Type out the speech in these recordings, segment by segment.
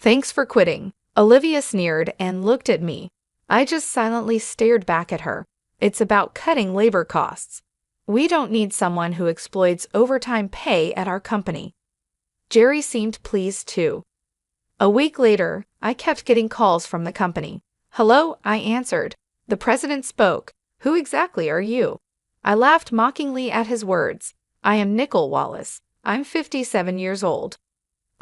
Thanks for quitting. Olivia sneered and looked at me. I just silently stared back at her. It's about cutting labor costs. We don't need someone who exploits overtime pay at our company. Jerry seemed pleased too. A week later, I kept getting calls from the company. Hello, I answered. The president spoke. Who exactly are you? I laughed mockingly at his words. I am Nicole Wallace. I'm 57 years old.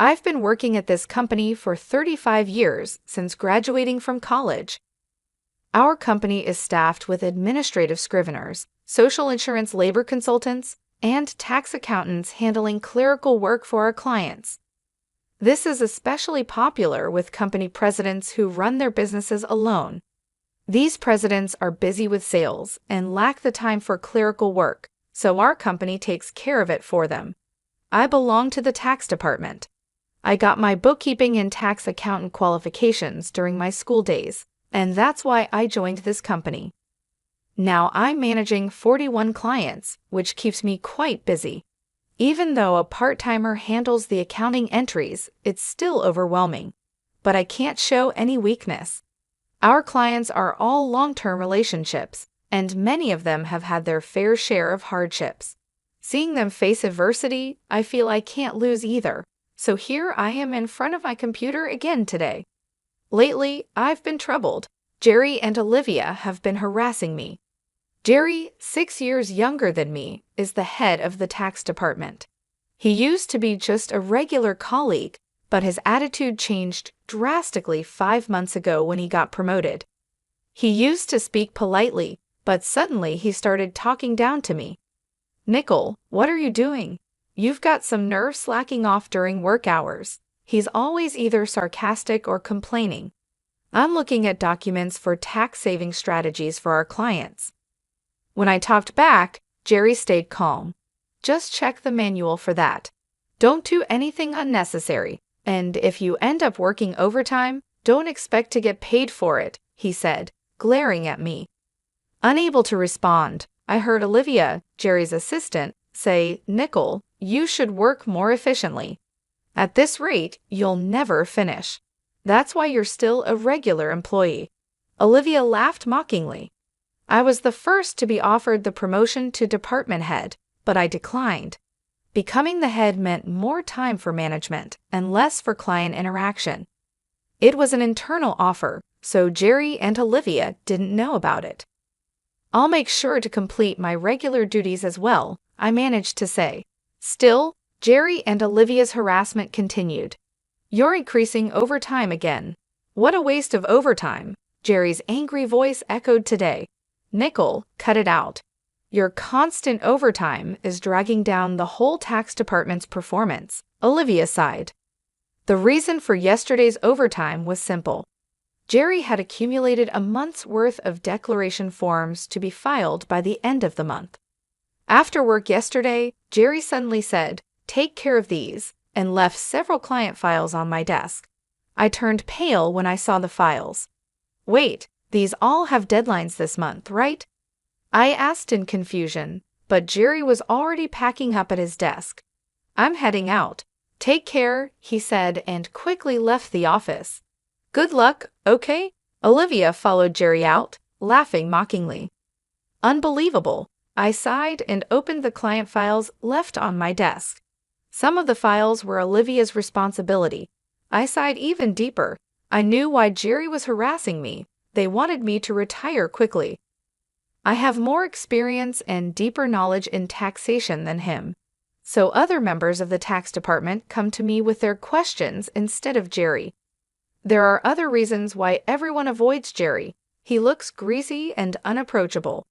I've been working at this company for 35 years since graduating from college. Our company is staffed with administrative scriveners, social insurance labor consultants, and tax accountants handling clerical work for our clients. This is especially popular with company presidents who run their businesses alone. These presidents are busy with sales and lack the time for clerical work, so our company takes care of it for them. I belong to the tax department. I got my bookkeeping and tax accountant qualifications during my school days, and that's why I joined this company. Now I'm managing 41 clients, which keeps me quite busy. Even though a part-timer handles the accounting entries, it's still overwhelming. But I can't show any weakness. Our clients are all long-term relationships, and many of them have had their fair share of hardships. Seeing them face adversity, I feel I can't lose either. So here I am in front of my computer again today. Lately, I've been troubled. Jerry and Olivia have been harassing me. Jerry, 6 years younger than me, is the head of the tax department. He used to be just a regular colleague, but his attitude changed drastically 5 months ago when he got promoted. He used to speak politely, but suddenly he started talking down to me. Nicole, what are you doing? You've got some nerve slacking off during work hours. He's always either sarcastic or complaining. I'm looking at documents for tax-saving strategies for our clients. When I talked back, Jerry stayed calm. Just check the manual for that. Don't do anything unnecessary, and if you end up working overtime, don't expect to get paid for it, he said, glaring at me. Unable to respond, I heard Olivia, Jerry's assistant, say, Nicole, you should work more efficiently. At this rate, you'll never finish. That's why you're still a regular employee. Olivia laughed mockingly. I was the first to be offered the promotion to department head, but I declined. Becoming the head meant more time for management and less for client interaction. It was an internal offer, so Jerry and Olivia didn't know about it. I'll make sure to complete my regular duties as well, I managed to say. Still, Jerry and Olivia's harassment continued. You're increasing overtime again. What a waste of overtime, Jerry's angry voice echoed today. Nicole, cut it out. Your constant overtime is dragging down the whole tax department's performance, Olivia sighed. The reason for yesterday's overtime was simple. Jerry had accumulated a month's worth of declaration forms to be filed by the end of the month. After work yesterday, Jerry suddenly said, "Take care of these," and left several client files on my desk. I turned pale when I saw the files. Wait, these all have deadlines this month, right? I asked in confusion, but Jerry was already packing up at his desk. I'm heading out. Take care, he said, and quickly left the office. Good luck, okay? Olivia followed Jerry out, laughing mockingly. Unbelievable. I sighed and opened the client files left on my desk. Some of the files were Olivia's responsibility. I sighed even deeper. I knew why Jerry was harassing me. They wanted me to retire quickly. I have more experience and deeper knowledge in taxation than him. So other members of the tax department come to me with their questions instead of Jerry. There are other reasons why everyone avoids Jerry. He looks greasy and unapproachable.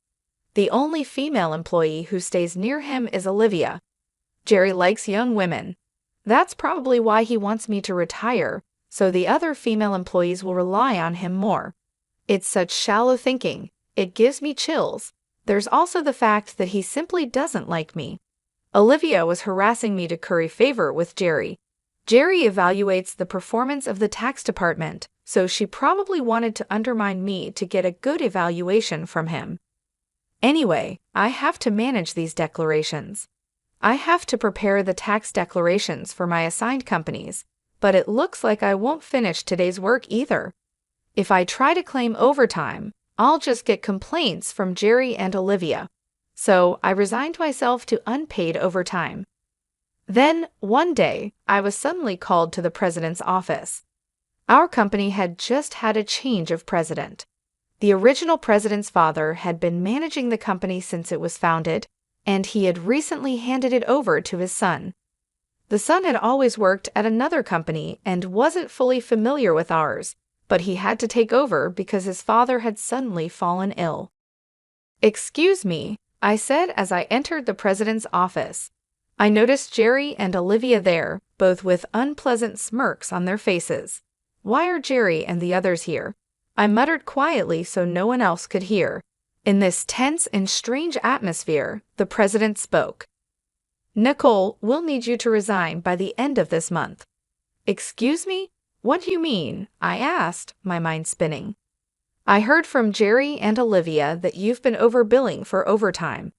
The only female employee who stays near him is Olivia. Jerry likes young women. That's probably why he wants me to retire, so the other female employees will rely on him more. It's such shallow thinking. It gives me chills. There's also the fact that he simply doesn't like me. Olivia was harassing me to curry favor with Jerry. Jerry evaluates the performance of the tax department, so she probably wanted to undermine me to get a good evaluation from him. Anyway, I have to manage these declarations. I have to prepare the tax declarations for my assigned companies, but it looks like I won't finish today's work either. If I try to claim overtime, I'll just get complaints from Jerry and Olivia. So I resigned myself to unpaid overtime. Then, one day, I was suddenly called to the president's office. Our company had just had a change of president. The original president's father had been managing the company since it was founded, and he had recently handed it over to his son. The son had always worked at another company and wasn't fully familiar with ours, but he had to take over because his father had suddenly fallen ill. "Excuse me," I said as I entered the president's office. I noticed Jerry and Olivia there, both with unpleasant smirks on their faces. "Why are Jerry and the others here?" I muttered quietly so no one else could hear. In this tense and strange atmosphere, the president spoke. "Nicole, we'll need you to resign by the end of this month." "Excuse me? What do you mean?" I asked, my mind spinning. "I heard from Jerry and Olivia that you've been overbilling for overtime.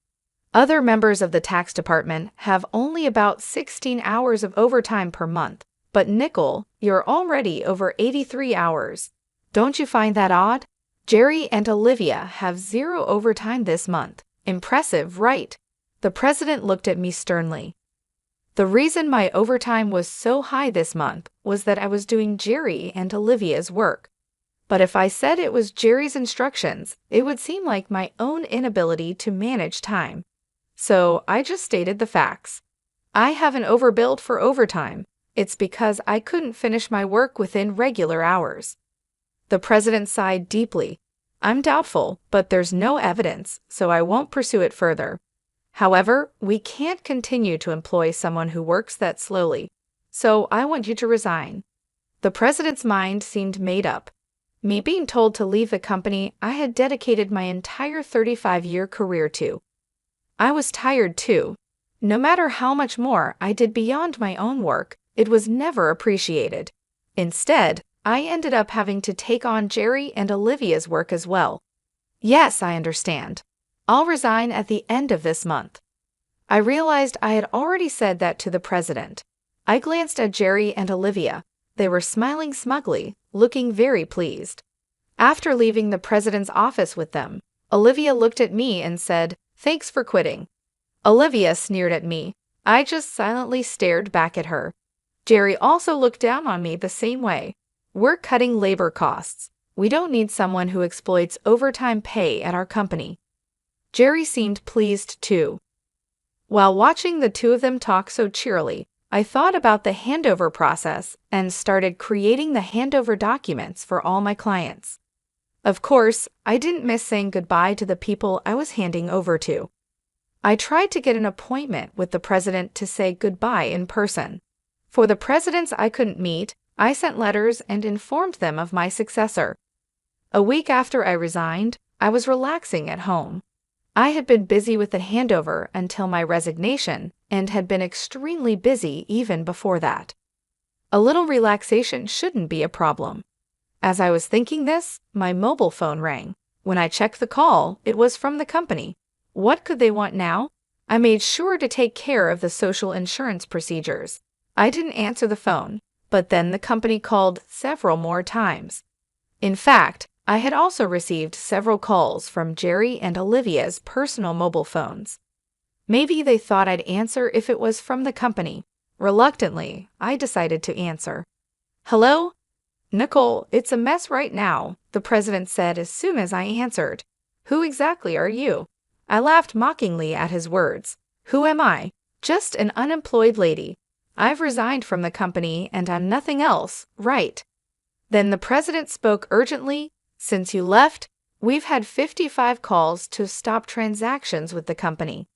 Other members of the tax department have only about 16 hours of overtime per month, but Nicole, you're already over 83 hours. Don't you find that odd? Jerry and Olivia have 0 overtime this month. Impressive, right?" The president looked at me sternly. The reason my overtime was so high this month was that I was doing Jerry and Olivia's work. But if I said it was Jerry's instructions, it would seem like my own inability to manage time. So I just stated the facts. I haven't overbilled for overtime. It's because I couldn't finish my work within regular hours. The president sighed deeply. "I'm doubtful, but there's no evidence, so I won't pursue it further. However, we can't continue to employ someone who works that slowly, so I want you to resign." The president's mind seemed made up. Me being told to leave the company I had dedicated my entire 35-year career to. I was tired too. No matter how much more I did beyond my own work, it was never appreciated. Instead, I ended up having to take on Jerry and Olivia's work as well. "Yes, I understand. I'll resign at the end of this month." I realized I had already said that to the president. I glanced at Jerry and Olivia. They were smiling smugly, looking very pleased. After leaving the president's office with them, Olivia looked at me and said, "Thanks for quitting." Olivia sneered at me. I just silently stared back at her. Jerry also looked down on me the same way. "We're cutting labor costs. We don't need someone who exploits overtime pay at our company." Jerry seemed pleased too. While watching the two of them talk so cheerily, I thought about the handover process and started creating the handover documents for all my clients. Of course, I didn't miss saying goodbye to the people I was handing over to. I tried to get an appointment with the president to say goodbye in person. For the presidents I couldn't meet, I sent letters and informed them of my successor. A week after I resigned, I was relaxing at home. I had been busy with the handover until my resignation and had been extremely busy even before that. A little relaxation shouldn't be a problem. As I was thinking this, my mobile phone rang. When I checked the call, it was from the company. What could they want now? I made sure to take care of the social insurance procedures. I didn't answer the phone, but then the company called several more times. In fact, I had also received several calls from Jerry and Olivia's personal mobile phones. Maybe they thought I'd answer if it was from the company. Reluctantly, I decided to answer. "Hello? Nicole, it's a mess right now," the president said as soon as I answered. "Who exactly are you?" I laughed mockingly at his words. "Who am I? Just an unemployed lady. I've resigned from the company and I'm nothing else, right?" Then the president spoke urgently. "Since you left, we've had 55 calls to stop transactions with the company.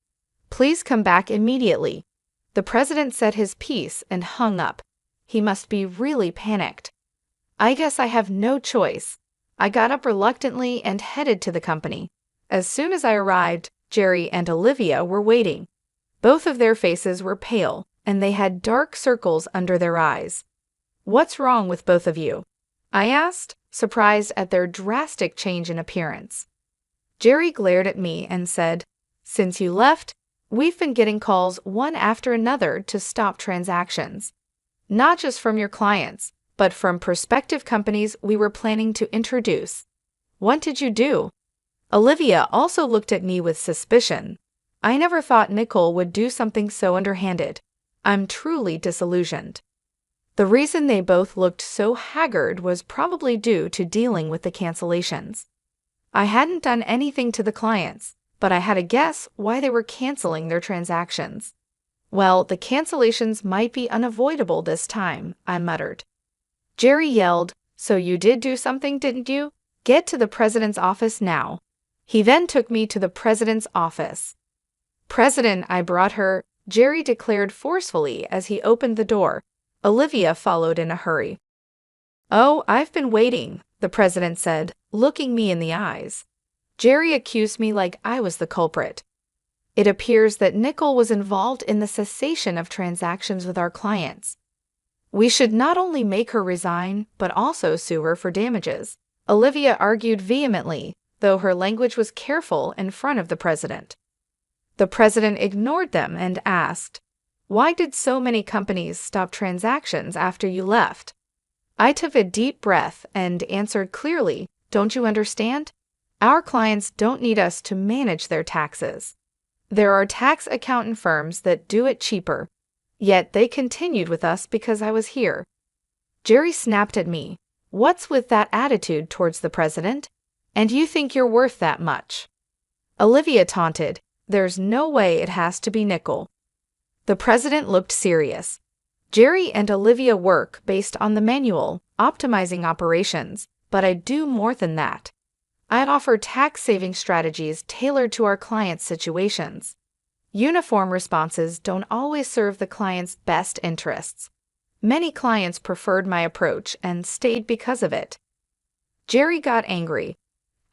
Please come back immediately." The president said his piece and hung up. He must be really panicked. I guess I have no choice. I got up reluctantly and headed to the company. As soon as I arrived, Jerry and Olivia were waiting. Both of their faces were pale, and they had dark circles under their eyes. "What's wrong with both of you?" I asked, surprised at their drastic change in appearance. Jerry glared at me and said, "Since you left, we've been getting calls one after another to stop transactions. Not just from your clients, but from prospective companies we were planning to introduce. What did you do? Olivia also looked at me with suspicion. I never thought Nicole would do something so underhanded. I'm truly disillusioned. The reason they both looked so haggard was probably due to dealing with the cancellations. I hadn't done anything to the clients, but I had a guess why they were canceling their transactions. Well, the cancellations might be unavoidable this time, I muttered. Jerry yelled, "So you did do something, didn't you? Get to the president's office now." He then took me to the president's office. "President, I brought her," Jerry declared forcefully as he opened the door. Olivia followed in a hurry. "Oh, I've been waiting," the president said, looking me in the eyes. Jerry accused me like I was the culprit. "It appears that Nicole was involved in the cessation of transactions with our clients. We should not only make her resign, but also sue her for damages," Olivia argued vehemently, though her language was careful in front of the president. The president ignored them and asked, "Why did so many companies stop transactions after you left?" I took a deep breath and answered clearly, "Don't you understand? Our clients don't need us to manage their taxes. There are tax accountant firms that do it cheaper. Yet they continued with us because I was here." Jerry snapped at me. "What's with that attitude towards the president? And you think you're worth that much?" Olivia taunted, "There's no way it has to be Nicole." The president looked serious. "Jerry and Olivia work based on the manual, optimizing operations, but I do more than that. I offer tax-saving strategies tailored to our clients' situations. Uniform responses don't always serve the client's best interests. Many clients preferred my approach and stayed because of it." Jerry got angry.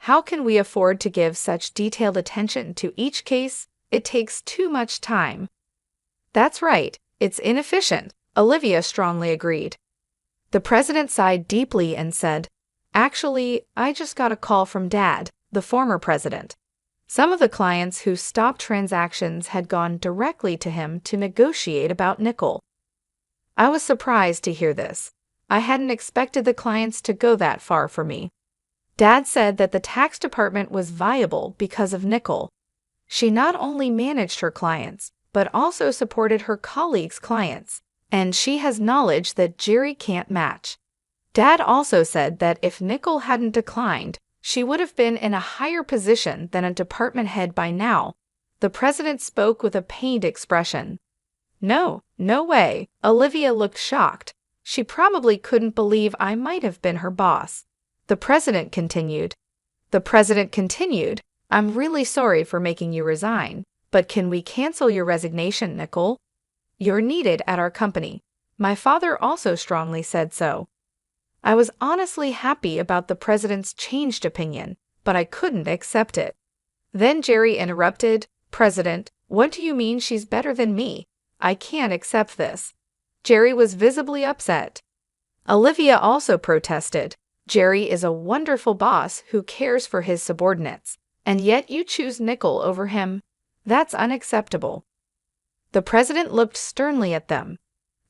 "How can we afford to give such detailed attention to each case? It takes too much time." "That's right, it's inefficient," Olivia strongly agreed. The president sighed deeply and said, "Actually, I just got a call from Dad, the former president. Some of the clients who stopped transactions had gone directly to him to negotiate about Nicole." I was surprised to hear this. I hadn't expected the clients to go that far for me. Dad said that the tax department was viable because of Nicole. She not only managed her clients, but also supported her colleagues' clients, and she has knowledge that Jerry can't match. Dad also said that if Nicole hadn't declined, she would have been in a higher position than a department head by now. The president spoke with a pained expression. "No, no way." Olivia looked shocked. She probably couldn't believe I might have been her boss. The president continued, "I'm really sorry for making you resign, but can we cancel your resignation, Nicole? You're needed at our company. My father also strongly said so." I was honestly happy about the president's changed opinion, but I couldn't accept it. Then Jerry interrupted, "President, what do you mean she's better than me? I can't accept this." Jerry was visibly upset. Olivia also protested. "Jerry is a wonderful boss who cares for his subordinates, and yet you choose Nicole over him. That's unacceptable." The president looked sternly at them.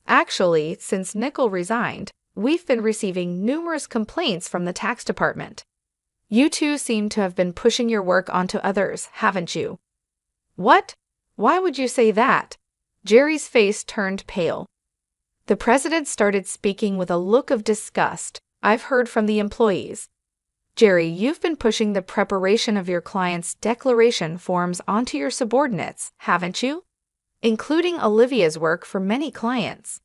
"Actually, since Nicole resigned, we've been receiving numerous complaints from the tax department. You two seem to have been pushing your work onto others, haven't you?" "What? Why would you say that?" Jerry's face turned pale. The president started speaking with a look of disgust. "I've heard from the employees. Jerry, you've been pushing the preparation of your clients' declaration forms onto your subordinates, haven't you? Including Olivia's work for many clients."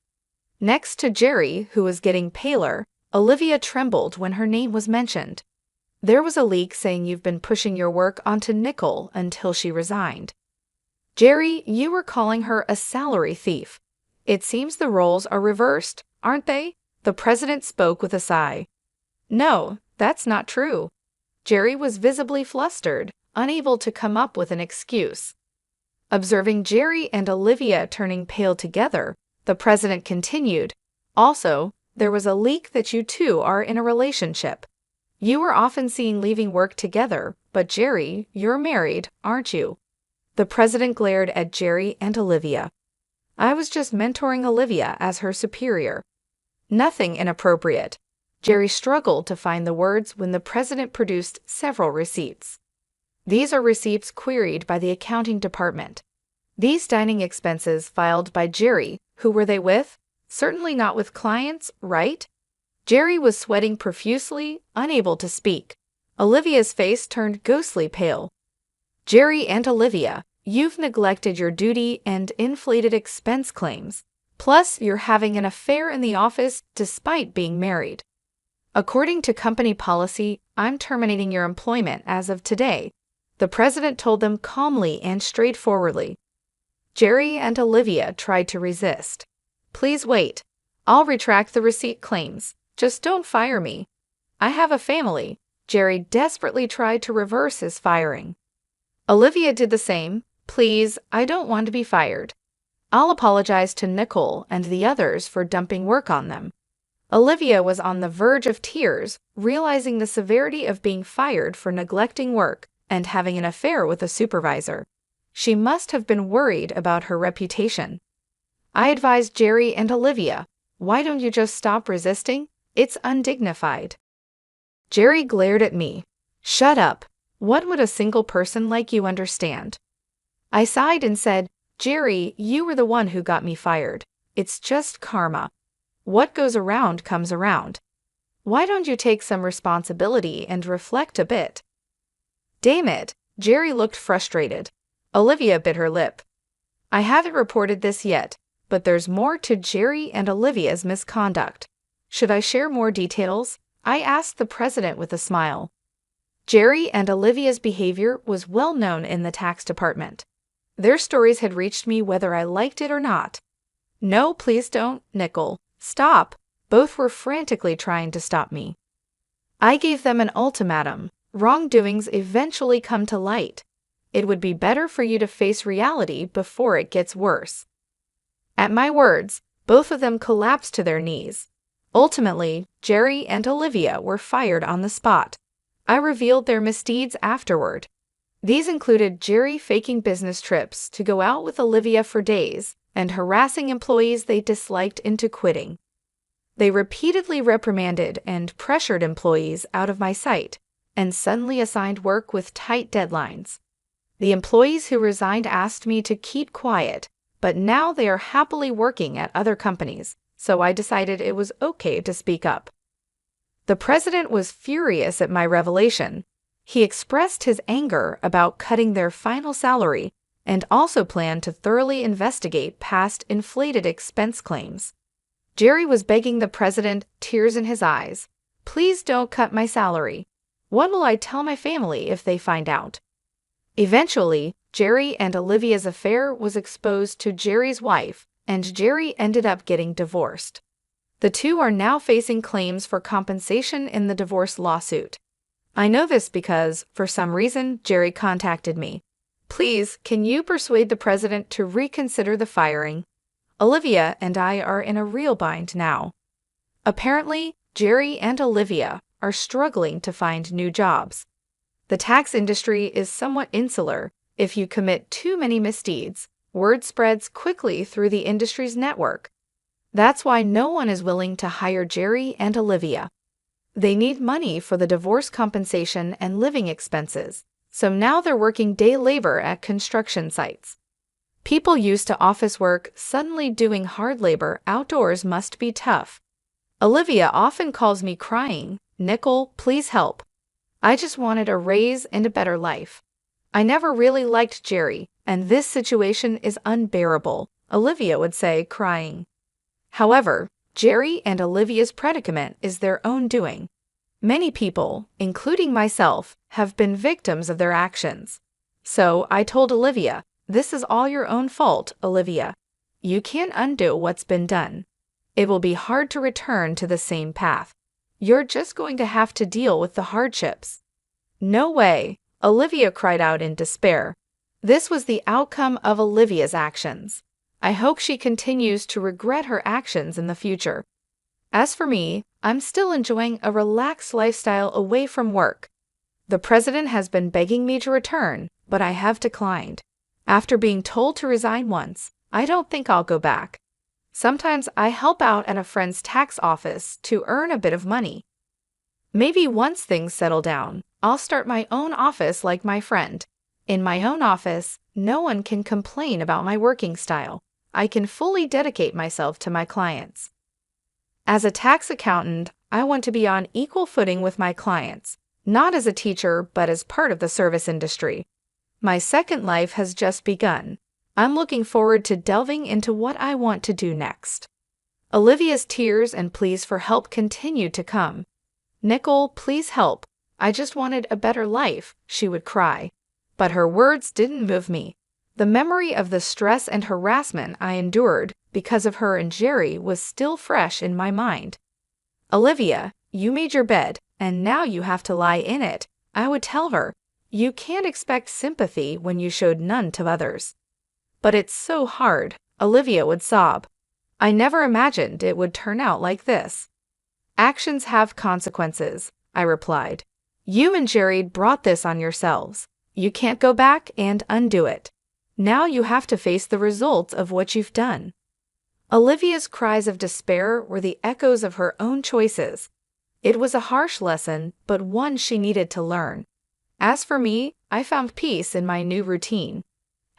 Next to Jerry, who was getting paler, Olivia trembled when her name was mentioned. "There was a leak saying you've been pushing your work onto Nicole until she resigned. Jerry, you were calling her a salary thief. It seems the roles are reversed, aren't they?" The president spoke with a sigh. "No, that's not true." Jerry was visibly flustered, unable to come up with an excuse. Observing Jerry and Olivia turning pale together, the president continued, "Also, there was a leak that you two are in a relationship. You were often seen leaving work together, but Jerry, you're married, aren't you?" The president glared at Jerry and Olivia. I was just mentoring Olivia as her superior. Nothing inappropriate. Jerry struggled to find the words when the president produced several receipts. These are receipts queried by the accounting department. These dining expenses filed by Jerry. Who were they with? Certainly not with clients, right? Jerry was sweating profusely, unable to speak. Olivia's face turned ghostly pale. Jerry and Olivia, you've neglected your duty and inflated expense claims. Plus, you're having an affair in the office despite being married. According to company policy, I'm terminating your employment as of today, the president told them calmly and straightforwardly. Jerry and Olivia tried to resist. Please wait. I'll retract the receipt claims. Just don't fire me. I have a family. Jerry desperately tried to reverse his firing. Olivia did the same. Please, I don't want to be fired. I'll apologize to Nicole and the others for dumping work on them. Olivia was on the verge of tears, realizing the severity of being fired for neglecting work and having an affair with a supervisor. She must have been worried about her reputation. I advised Jerry and Olivia, why don't you just stop resisting? It's undignified. Jerry glared at me. Shut up. What would a single person like you understand? I sighed and said, Jerry, you were the one who got me fired. It's just karma. What goes around comes around. Why don't you take some responsibility and reflect a bit? Damn it, Jerry looked frustrated. Olivia bit her lip. I haven't reported this yet, but there's more to Jerry and Olivia's misconduct. Should I share more details? I asked the president with a smile. Jerry and Olivia's behavior was well known in the tax department. Their stories had reached me whether I liked it or not. No, please don't, Nicole. Stop. Both were frantically trying to stop me. I gave them an ultimatum. Wrongdoings eventually come to light. It would be better for you to face reality before it gets worse. At my words, both of them collapsed to their knees. Ultimately, Jerry and Olivia were fired on the spot. I revealed their misdeeds afterward. These included Jerry faking business trips to go out with Olivia for days and harassing employees they disliked into quitting. They repeatedly reprimanded and pressured employees out of my sight and suddenly assigned work with tight deadlines. The employees who resigned asked me to keep quiet, but now they are happily working at other companies, so I decided it was okay to speak up. The president was furious at my revelation. He expressed his anger about cutting their final salary and also planned to thoroughly investigate past inflated expense claims. Jerry was begging the president, tears in his eyes, please don't cut my salary. What will I tell my family if they find out? Eventually, Jerry and Olivia's affair was exposed to Jerry's wife, and Jerry ended up getting divorced. The two are now facing claims for compensation in the divorce lawsuit. I know this because, for some reason, Jerry contacted me. Please, can you persuade the president to reconsider the firing? Olivia and I are in a real bind now. Apparently, Jerry and Olivia are struggling to find new jobs. The tax industry is somewhat insular. If you commit too many misdeeds, word spreads quickly through the industry's network. That's why no one is willing to hire Jerry and Olivia. They need money for the divorce compensation and living expenses, so now they're working day labor at construction sites. People used to office work suddenly doing hard labor outdoors must be tough. Olivia often calls me crying, Nicole, please help. I just wanted a raise and a better life. I never really liked Jerry, and this situation is unbearable, Olivia would say, crying. However, Jerry and Olivia's predicament is their own doing. Many people, including myself, have been victims of their actions. So I told Olivia, this is all your own fault, Olivia. You can't undo what's been done. It will be hard to return to the same path. You're just going to have to deal with the hardships. No way, Olivia cried out in despair. This was the outcome of Olivia's actions. I hope she continues to regret her actions in the future. As for me, I'm still enjoying a relaxed lifestyle away from work. The president has been begging me to return, but I have declined. After being told to resign once, I don't think I'll go back. Sometimes I help out at a friend's tax office to earn a bit of money. Maybe once things settle down, I'll start my own office like my friend. In my own office, no one can complain about my working style. I can fully dedicate myself to my clients. As a tax accountant, I want to be on equal footing with my clients, not as a teacher, but as part of the service industry. My second life has just begun. I'm looking forward to delving into what I want to do next. Olivia's tears and pleas for help continued to come. "Nicole, please help. I just wanted a better life," she would cry. But her words didn't move me. The memory of the stress and harassment I endured because of her and Jerry was still fresh in my mind. "Olivia, you made your bed, and now you have to lie in it," I would tell her. "You can't expect sympathy when you showed none to others." "But it's so hard," Olivia would sob. "I never imagined it would turn out like this." "Actions have consequences," I replied. "You and Jerry brought this on yourselves. You can't go back and undo it. Now you have to face the results of what you've done." Olivia's cries of despair were the echoes of her own choices. It was a harsh lesson, but one she needed to learn. As for me, I found peace in my new routine.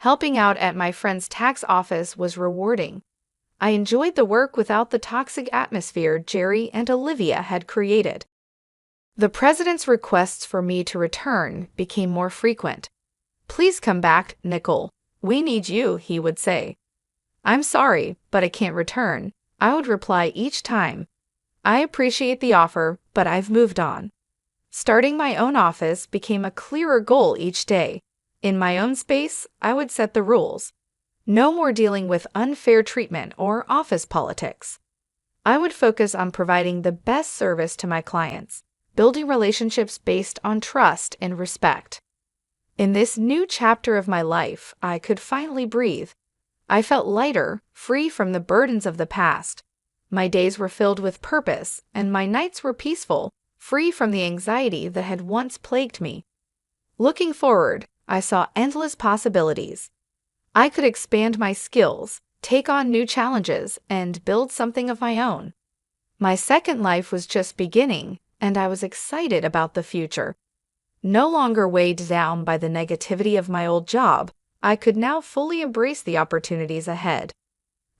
Helping out at my friend's tax office was rewarding. I enjoyed the work without the toxic atmosphere Jerry and Olivia had created. The president's requests for me to return became more frequent. "Please come back, Nicole. We need you," he would say. "I'm sorry, but I can't return," I would reply each time. "I appreciate the offer, but I've moved on." Starting my own office became a clearer goal each day. In my own space, I would set the rules. No more dealing with unfair treatment or office politics. I would focus on providing the best service to my clients, building relationships based on trust and respect. In this new chapter of my life, I could finally breathe. I felt lighter, free from the burdens of the past. My days were filled with purpose, and my nights were peaceful, free from the anxiety that had once plagued me. Looking forward, I saw endless possibilities. I could expand my skills, take on new challenges, and build something of my own. My second life was just beginning, and I was excited about the future. No longer weighed down by the negativity of my old job, I could now fully embrace the opportunities ahead.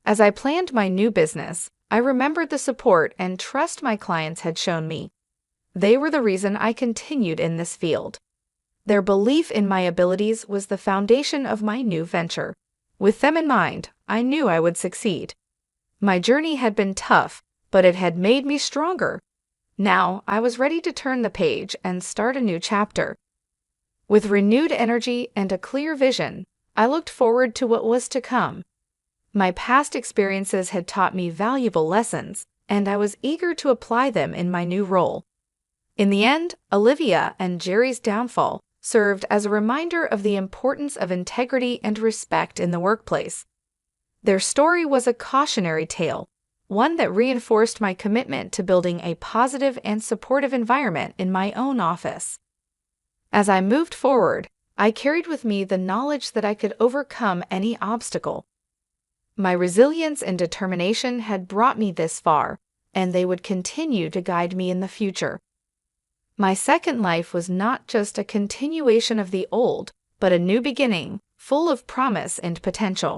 As I planned my new business, I remembered the support and trust my clients had shown me. They were the reason I continued in this field. Their belief in my abilities was the foundation of my new venture. With them in mind, I knew I would succeed. My journey had been tough, but it had made me stronger. Now I was ready to turn the page and start a new chapter. With renewed energy and a clear vision, I looked forward to what was to come. My past experiences had taught me valuable lessons, and I was eager to apply them in my new role. In the end, Olivia and Jerry's downfall served as a reminder of the importance of integrity and respect in the workplace. Their story was a cautionary tale, one that reinforced my commitment to building a positive and supportive environment in my own office. As I moved forward, I carried with me the knowledge that I could overcome any obstacle. My resilience and determination had brought me this far, and they would continue to guide me in the future. My second life was not just a continuation of the old, but a new beginning, full of promise and potential.